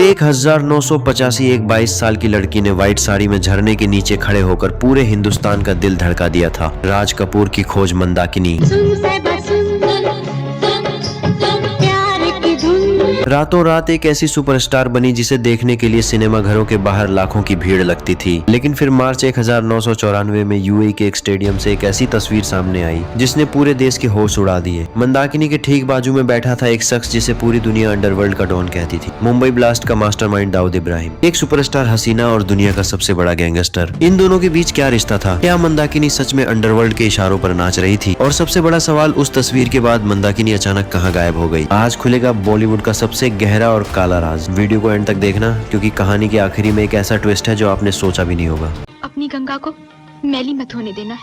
1985 एक 22 साल की लड़की ने व्हाइट साड़ी में झरने के नीचे खड़े होकर पूरे हिंदुस्तान का दिल धड़का दिया था। राज कपूर की खोज मंदाकिनी। रातों रात एक ऐसी सुपरस्टार बनी जिसे देखने के लिए सिनेमा घरों के बाहर लाखों की भीड़ लगती थी। लेकिन फिर मार्च 1994 में यूएई के एक स्टेडियम से एक ऐसी तस्वीर सामने आई जिसने पूरे देश के होश उड़ा दिए। मंदाकिनी के ठीक बाजू में बैठा था एक शख्स जिसे पूरी दुनिया अंडरवर्ल्ड का डॉन कहती थी। मुंबई ब्लास्ट का मास्टरमाइंड दाऊद इब्राहिम, एक सुपरस्टार हसीना और दुनिया का सबसे बड़ा गैंगस्टर। इन दोनों के बीच क्या रिश्ता था? क्या मंदाकिनी सच में अंडरवर्ल्ड के इशारों पर नाच रही थी? और सबसे बड़ा सवाल, उस तस्वीर के बाद मंदाकिनी अचानक कहाँ गायब हो गई? आज खुलेगा बॉलीवुड का सबसे गहरा और काला राज। वीडियो को एंड तक देखना, क्योंकि कहानी के आखिरी में एक ऐसा ट्विस्ट है जो आपने सोचा भी नहीं होगा। अपनी गंगा को मैली मत होने देना।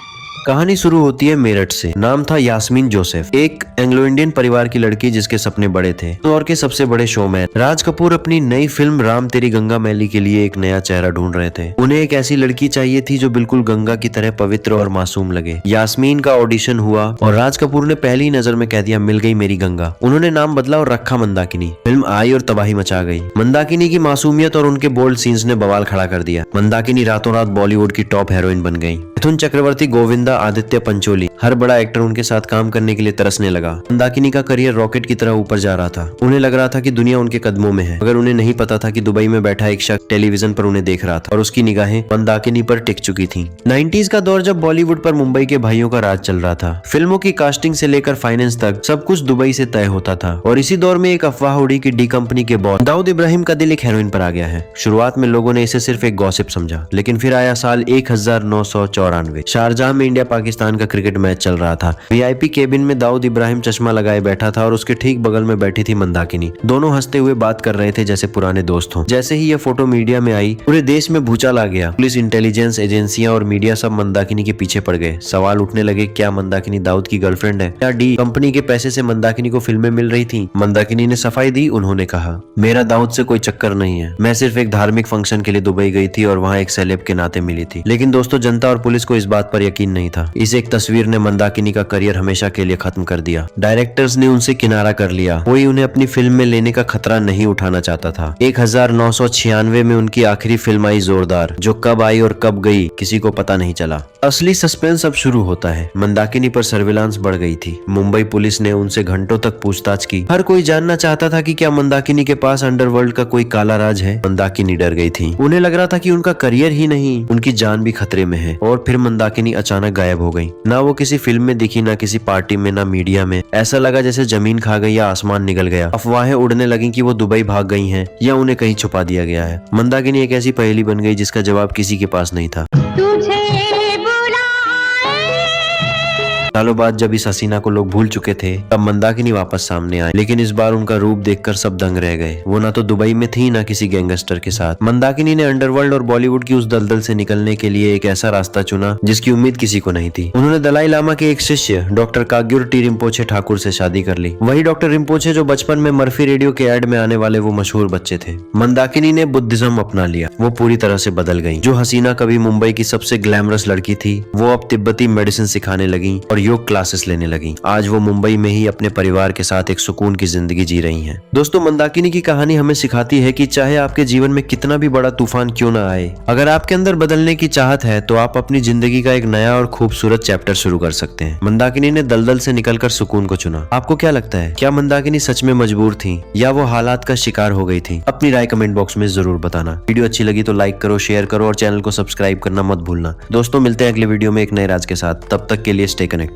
कहानी शुरू होती है मेरठ से। नाम था यास्मीन जोसेफ, एक एंग्लो इंडियन परिवार की लड़की जिसके सपने बड़े थे। दौर के सबसे बड़े शोमैन राज कपूर अपनी नई फिल्म राम तेरी गंगा मैली के लिए एक नया चेहरा ढूंढ रहे थे। उन्हें एक ऐसी लड़की चाहिए थी जो बिल्कुल गंगा की तरह पवित्र और मासूम लगे। यास्मीन का ऑडिशन हुआ और राज कपूर ने पहली नजर में कह दिया, मिल गई मेरी गंगा। उन्होंने नाम बदला और रखा मंदाकिनी। फिल्म आई और तबाही मचा गई। मंदाकिनी की मासूमियत और उनके बोल्ड सीन्स ने बवाल खड़ा कर दिया। मंदाकिनी रातों रात बॉलीवुड की टॉप हीरोइन बन गई। मिथुन चक्रवर्ती, गोविंदा, आदित्य पंचोली, हर बड़ा एक्टर उनके साथ काम करने के लिए तरसने लगा। मंदाकिनी का करियर रॉकेट की तरह ऊपर जा रहा था। उन्हें लग रहा था कि दुनिया उनके कदमों में है, मगर उन्हें नहीं पता था कि दुबई में बैठा एक शख्स टेलीविजन पर उन्हें देख रहा था और उसकी निगाहें मंदाकिनी पर टिक चुकी थीं। 90s का दौर, जब बॉलीवुड पर मुंबई के भाइयों का राज चल रहा था। फिल्मों की कास्टिंग से लेकर फाइनेंस तक सब कुछ दुबई से तय होता था। और इसी दौर में एक अफवाह उड़ी कि डी कंपनी के बॉस दाऊद इब्राहिम का दिल एक हेरोइन पर आ गया है। शुरुआत में लोगों ने इसे सिर्फ एक गॉसिप समझा, लेकिन फिर आया साल 1994। शारजाह में इंडिया पाकिस्तान का क्रिकेट मैच चल रहा था। वीआईपी केबिन में दाऊद इब्राहिम चश्मा लगाए बैठा था और उसके ठीक बगल में बैठी थी मंदाकिनी। दोनों हंसते हुए बात कर रहे थे जैसे पुराने दोस्त हों। जैसे ही यह फोटो मीडिया में आई, पूरे देश में भूचाल आ गया। पुलिस, इंटेलिजेंस एजेंसियां और मीडिया सब मंदाकिनी के पीछे पड़ गए। सवाल उठने लगे, क्या मंदाकिनी दाऊद की गर्लफ्रेंड है? क्या डी कंपनी के पैसे से मंदाकिनी को फिल्में मिल रही थी? मंदाकिनी ने सफाई दी। उन्होंने कहा, मेरा दाऊद से कोई चक्कर नहीं है। मैं सिर्फ एक धार्मिक फंक्शन के लिए दुबई गई थी और वहाँ एक सेलेब के नाते मिली थी। लेकिन दोस्तों, जनता और पुलिस को इस बात पर यकीन नहीं था। इस एक तस्वीर ने मंदाकिनी का करियर हमेशा के लिए खत्म कर दिया। डायरेक्टर्स ने उनसे किनारा कर लिया। कोई उन्हें अपनी फिल्म में लेने का खतरा नहीं उठाना चाहता था। 1996 में उनकी आखिरी फिल्म आई जोरदार, जो कब आई और कब गई किसी को पता नहीं चला। असली सस्पेंस अब शुरू होता है। मंदाकिनी पर सर्विलांस बढ़ गई थी। मुंबई पुलिस ने उनसे घंटों तक पूछताछ की। हर कोई जानना चाहता था कि क्या मंदाकिनी के पास अंडरवर्ल्ड का कोई काला राज है। मंदाकिनी डर गई थी। उन्हें लग रहा था कि उनका करियर ही नहीं, उनकी जान भी खतरे में है। और फिर मंदाकिनी अचानक गायब हो गई। ना वो किसी फिल्म में दिखी, ना किसी पार्टी में, ना मीडिया में। ऐसा लगा जैसे जमीन खा गई या आसमान निगल गया। अफवाहें उड़ने लगी कि वो दुबई भाग गई हैं या उन्हें कहीं छुपा दिया गया है। मंदाकिनी एक ऐसी पहेली बन गई जिसका जवाब किसी के पास नहीं था। सालों बाद जब इस हसीना को लोग भूल चुके थे, तब मंदाकिनी वापस सामने आए। लेकिन इस बार उनका रूप देखकर सब दंग रह गए। वो ना तो दुबई में थी, ना किसी गैंगस्टर के साथ। मंदाकिनी ने अंडरवर्ल्ड और बॉलीवुड की उस दलदल से निकलने के लिए एक ऐसा रास्ता चुना जिसकी उम्मीद किसी को नहीं थी। उन्होंने दलाई लामा के एक शिष्य डॉक्टर काग्युर टी रिम्पोछे ठाकुर से शादी कर ली। वही डॉक्टर रिम्पोछे जो बचपन में मर्फी रेडियो के एड में आने वाले वो मशहूर बच्चे थे। मंदाकिनी ने बुद्धिज्म अपना लिया। वो पूरी तरह से बदल गई। जो हसीना कभी मुंबई की सबसे ग्लैमरस लड़की थी, वो अब तिब्बती मेडिसिन सिखाने लगी और योग क्लासेस लेने लगी। आज वो मुंबई में ही अपने परिवार के साथ एक सुकून की जिंदगी जी रही हैं। दोस्तों, मंदाकिनी की कहानी हमें सिखाती है कि चाहे आपके जीवन में कितना भी बड़ा तूफान क्यों ना आए, अगर आपके अंदर बदलने की चाहत है तो आप अपनी जिंदगी का एक नया और खूबसूरत चैप्टर शुरू कर सकते हैं। मंदाकिनी ने दलदल से निकलकर सुकून को चुना। आपको क्या लगता है, क्या मंदाकिनी सच में मजबूर थी या वो हालात का शिकार हो गई थी? अपनी राय कमेंट बॉक्स में जरूर बताना। वीडियो अच्छी लगी तो लाइक करो, शेयर करो और चैनल को सब्सक्राइब करना मत भूलना। दोस्तों, मिलते हैं अगले वीडियो में एक नए राज के साथ। तब तक के लिए स्टे कनेक्टेड।